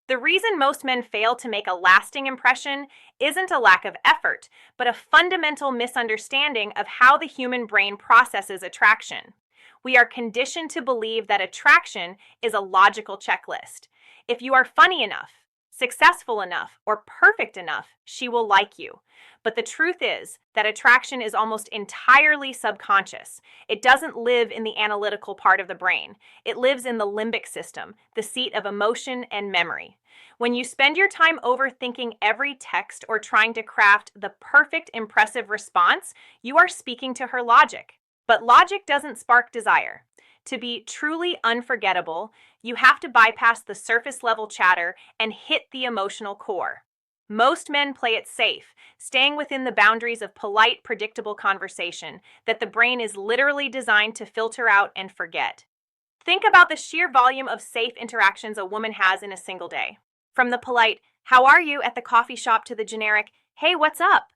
The reason most men fail to make a lasting impression isn't a lack of effort, but a fundamental misunderstanding of how the human brain processes attraction. We are conditioned to believe that attraction is a logical checklist. If you are funny enough, successful enough, or perfect enough, she will like you. But the truth is that attraction is almost entirely subconscious. It doesn't live in the analytical part of the brain. It lives in the limbic system, the seat of emotion and memory. When you spend your time overthinking every text or trying to craft the perfect impressive response, you are speaking to her logic. But logic doesn't spark desire. To be truly unforgettable, you have to bypass the surface level chatter and hit the emotional core. Most men play it safe, staying within the boundaries of polite, predictable conversation that the brain is literally designed to filter out and forget. Think about the sheer volume of safe interactions a woman has in a single day. From the polite, "How are you?" at the coffee shop to the generic, "Hey, what's up?"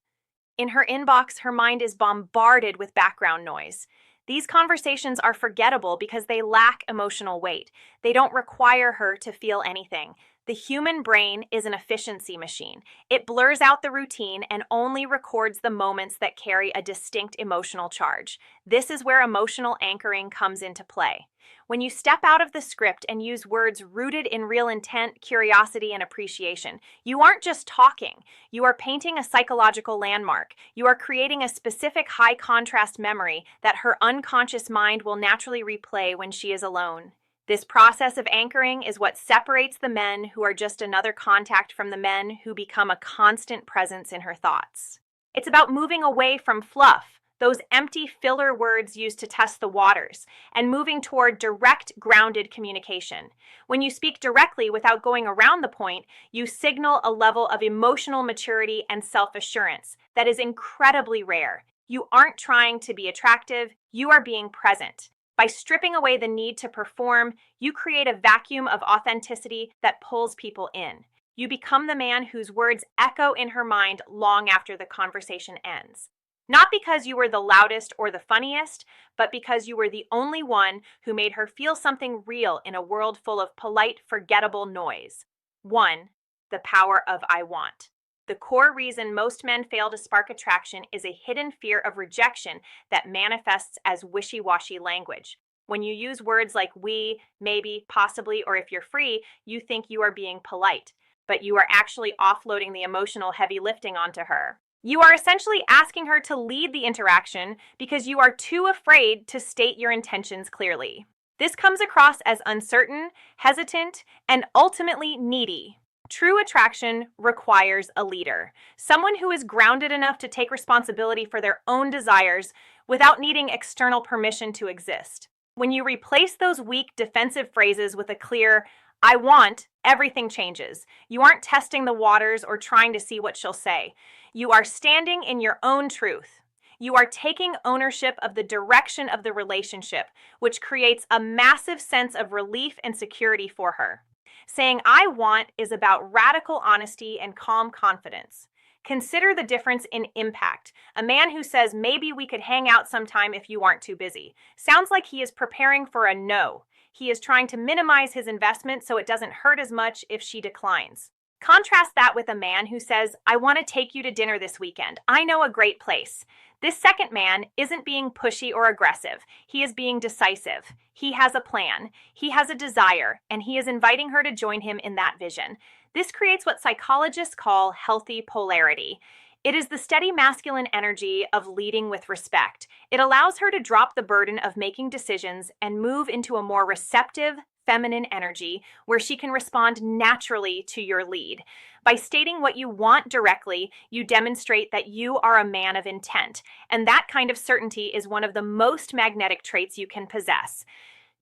In her inbox, her mind is bombarded with background noise. These conversations are forgettable because they lack emotional weight. They don't require her to feel anything. The human brain is an efficiency machine. It blurs out the routine and only records the moments that carry a distinct emotional charge. This is where emotional anchoring comes into play. When you step out of the script and use words rooted in real intent, curiosity, and appreciation, you aren't just talking. You are painting a psychological landmark. You are creating a specific high-contrast memory that her unconscious mind will naturally replay when she is alone. This process of anchoring is what separates the men who are just another contact from the men who become a constant presence in her thoughts. It's about moving away from fluff, those empty filler words used to test the waters, and moving toward direct, grounded communication. When you speak directly without going around the point, you signal a level of emotional maturity and self-assurance that is incredibly rare. You aren't trying to be attractive, you are being present. By stripping away the need to perform, you create a vacuum of authenticity that pulls people in. You become the man whose words echo in her mind long after the conversation ends. Not because you were the loudest or the funniest, but because you were the only one who made her feel something real in a world full of polite, forgettable noise. 1. The power of I want. The core reason most men fail to spark attraction is a hidden fear of rejection that manifests as wishy-washy language. When you use words like we, maybe, possibly, or if you're free, you think you are being polite, but you are actually offloading the emotional heavy lifting onto her. You are essentially asking her to lead the interaction because you are too afraid to state your intentions clearly. This comes across as uncertain, hesitant, and ultimately needy. True attraction requires a leader, someone who is grounded enough to take responsibility for their own desires without needing external permission to exist. When you replace those weak defensive phrases with a clear, I want, everything changes. You aren't testing the waters or trying to see what she'll say. You are standing in your own truth. You are taking ownership of the direction of the relationship, which creates a massive sense of relief and security for her. Saying I want is about radical honesty and calm confidence. Consider the difference in impact. A man who says maybe we could hang out sometime if you aren't too busy sounds like he is preparing for a no. He is trying to minimize his investment so it doesn't hurt as much if she declines. Contrast that with a man who says, I want to take you to dinner this weekend. I know a great place. This second man isn't being pushy or aggressive. He is being decisive. He has a plan. He has a desire, and he is inviting her to join him in that vision. This creates what psychologists call healthy polarity. It is the steady masculine energy of leading with respect. It allows her to drop the burden of making decisions and move into a more receptive, feminine energy where she can respond naturally to your lead. By stating what you want directly, you demonstrate that you are a man of intent, and that kind of certainty is one of the most magnetic traits you can possess.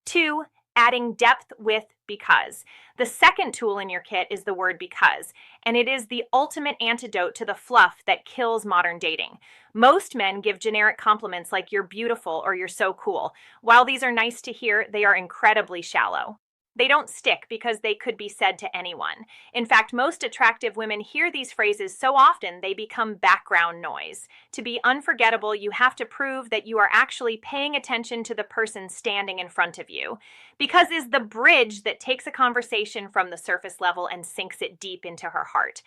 2. Adding depth with because. The second tool in your kit is the word because, and it is the ultimate antidote to the fluff that kills modern dating. Most men give generic compliments like you're beautiful or you're so cool. While these are nice to hear, they are incredibly shallow. They don't stick because they could be said to anyone. In fact, most attractive women hear these phrases so often they become background noise. To be unforgettable, you have to prove that you are actually paying attention to the person standing in front of you. Because is the bridge that takes a conversation from the surface level and sinks it deep into her heart.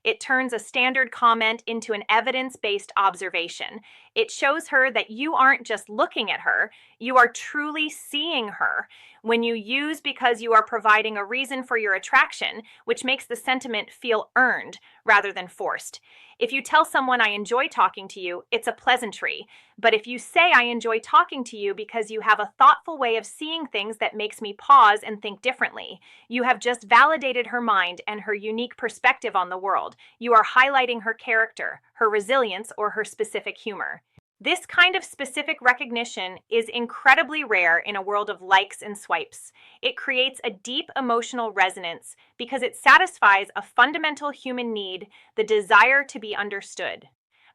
It turns a standard comment into an evidence-based observation. It shows her that you aren't just looking at her, you are truly seeing her. When you use because you are providing a reason for your attraction, which makes the sentiment feel earned rather than forced. If you tell someone I enjoy talking to you, it's a pleasantry. But if you say I enjoy talking to you because you have a thoughtful way of seeing things that makes me pause and think differently, you have just validated her mind and her unique perspective on the world. You are highlighting her character, her resilience, or her specific humor. This kind of specific recognition is incredibly rare in a world of likes and swipes. It creates a deep emotional resonance because it satisfies a fundamental human need, the desire to be understood.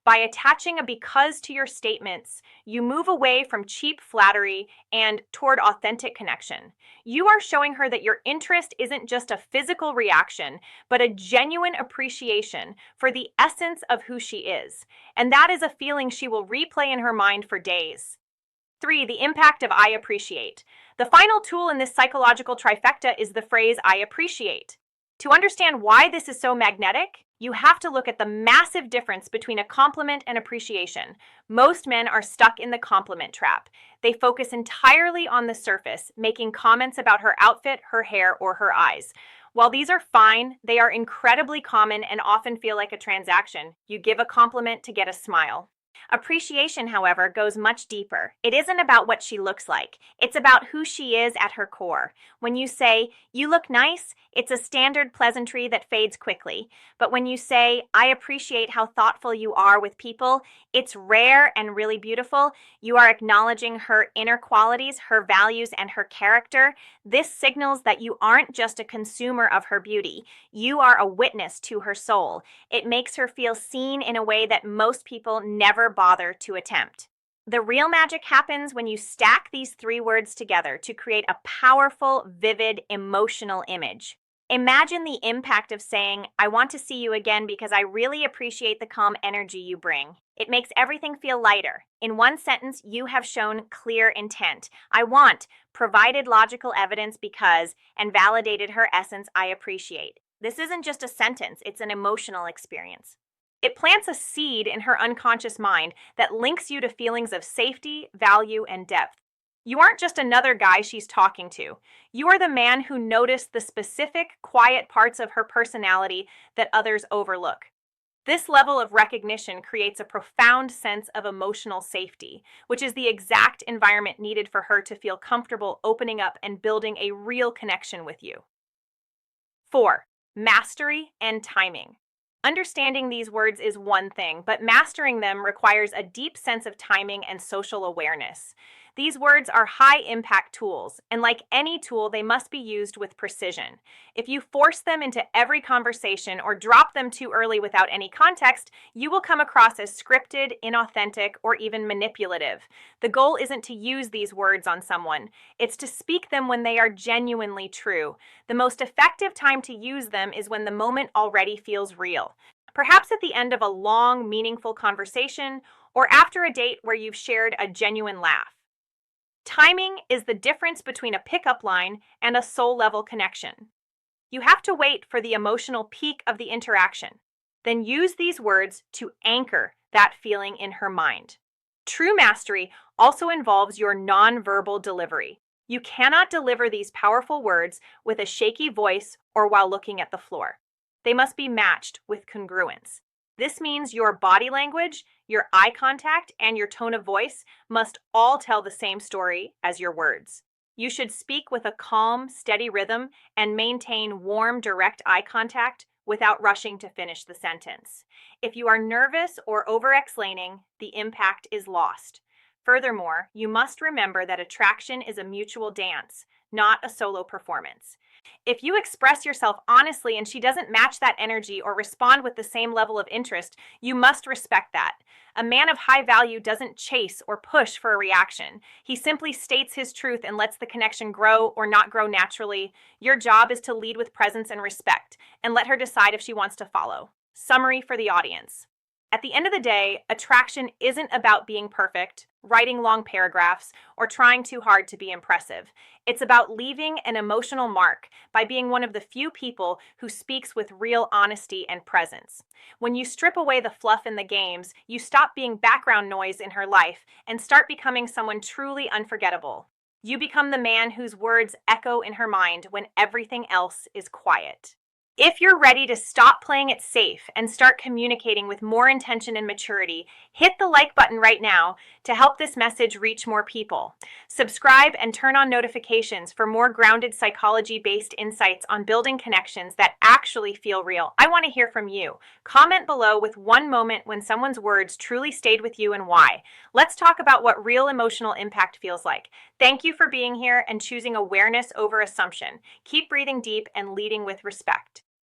By attaching a because to your statements, you move away from cheap flattery and toward authentic connection. You are showing her that your interest isn't just a physical reaction, but a genuine appreciation for the essence of who she is. And that is a feeling she will replay in her mind for days. 3. The impact of I appreciate. The final tool in this psychological trifecta is the phrase I appreciate. To understand why this is so magnetic, you have to look at the massive difference between a compliment and appreciation. Most men are stuck in the compliment trap. They focus entirely on the surface, making comments about her outfit, her hair, or her eyes. While these are fine, they are incredibly common and often feel like a transaction. You give a compliment to get a smile. Appreciation, however, goes much deeper. It isn't about what she looks like. It's about who she is at her core. When you say, "You look nice," it's a standard pleasantry that fades quickly. But when you say, "I appreciate how thoughtful you are with people," it's rare and really beautiful. You are acknowledging her inner qualities, her values, and her character. This signals that you aren't just a consumer of her beauty. You are a witness to her soul. It makes her feel seen in a way that most people never bother to attempt. The real magic happens when you stack these three words together to create a powerful, vivid, emotional image. Imagine the impact of saying, "I want to see you again because I really appreciate the calm energy you bring." It makes everything feel lighter. In one sentence, you have shown clear intent. I want, provided logical evidence because, and validated her essence, I appreciate. This isn't just a sentence, it's an emotional experience. It plants a seed in her unconscious mind that links you to feelings of safety, value, and depth. You aren't just another guy she's talking to. You are the man who noticed the specific, quiet parts of her personality that others overlook. This level of recognition creates a profound sense of emotional safety, which is the exact environment needed for her to feel comfortable opening up and building a real connection with you. 4. Mastery and timing. Understanding these words is one thing, but mastering them requires a deep sense of timing and social awareness. These words are high-impact tools, and like any tool, they must be used with precision. If you force them into every conversation or drop them too early without any context, you will come across as scripted, inauthentic, or even manipulative. The goal isn't to use these words on someone. It's to speak them when they are genuinely true. The most effective time to use them is when the moment already feels real. Perhaps at the end of a long, meaningful conversation, or after a date where you've shared a genuine laugh. Timing is the difference between a pickup line and a soul-level connection. You have to wait for the emotional peak of the interaction, then use these words to anchor that feeling in her mind. True mastery also involves your nonverbal delivery. You cannot deliver these powerful words with a shaky voice or while looking at the floor. They must be matched with congruence. This means your body language, your eye contact, and your tone of voice must all tell the same story as your words. You should speak with a calm, steady rhythm and maintain warm, direct eye contact without rushing to finish the sentence. If you are nervous or over-explaining, the impact is lost. Furthermore, you must remember that attraction is a mutual dance, not a solo performance. If you express yourself honestly and she doesn't match that energy or respond with the same level of interest, you must respect that. A man of high value doesn't chase or push for a reaction. He simply states his truth and lets the connection grow or not grow naturally. Your job is to lead with presence and respect, and let her decide if she wants to follow. Summary for the audience. At the end of the day, attraction isn't about being perfect, writing long paragraphs, or trying too hard to be impressive. It's about leaving an emotional mark by being one of the few people who speaks with real honesty and presence. When you strip away the fluff and the games, you stop being background noise in her life and start becoming someone truly unforgettable. You become the man whose words echo in her mind when everything else is quiet. If you're ready to stop playing it safe and start communicating with more intention and maturity, hit the like button right now to help this message reach more people. Subscribe and turn on notifications for more grounded psychology-based insights on building connections that actually feel real. I want to hear from you. Comment below with one moment when someone's words truly stayed with you and why. Let's talk about what real emotional impact feels like. Thank you for being here and choosing awareness over assumption. Keep breathing deep and leading with respect.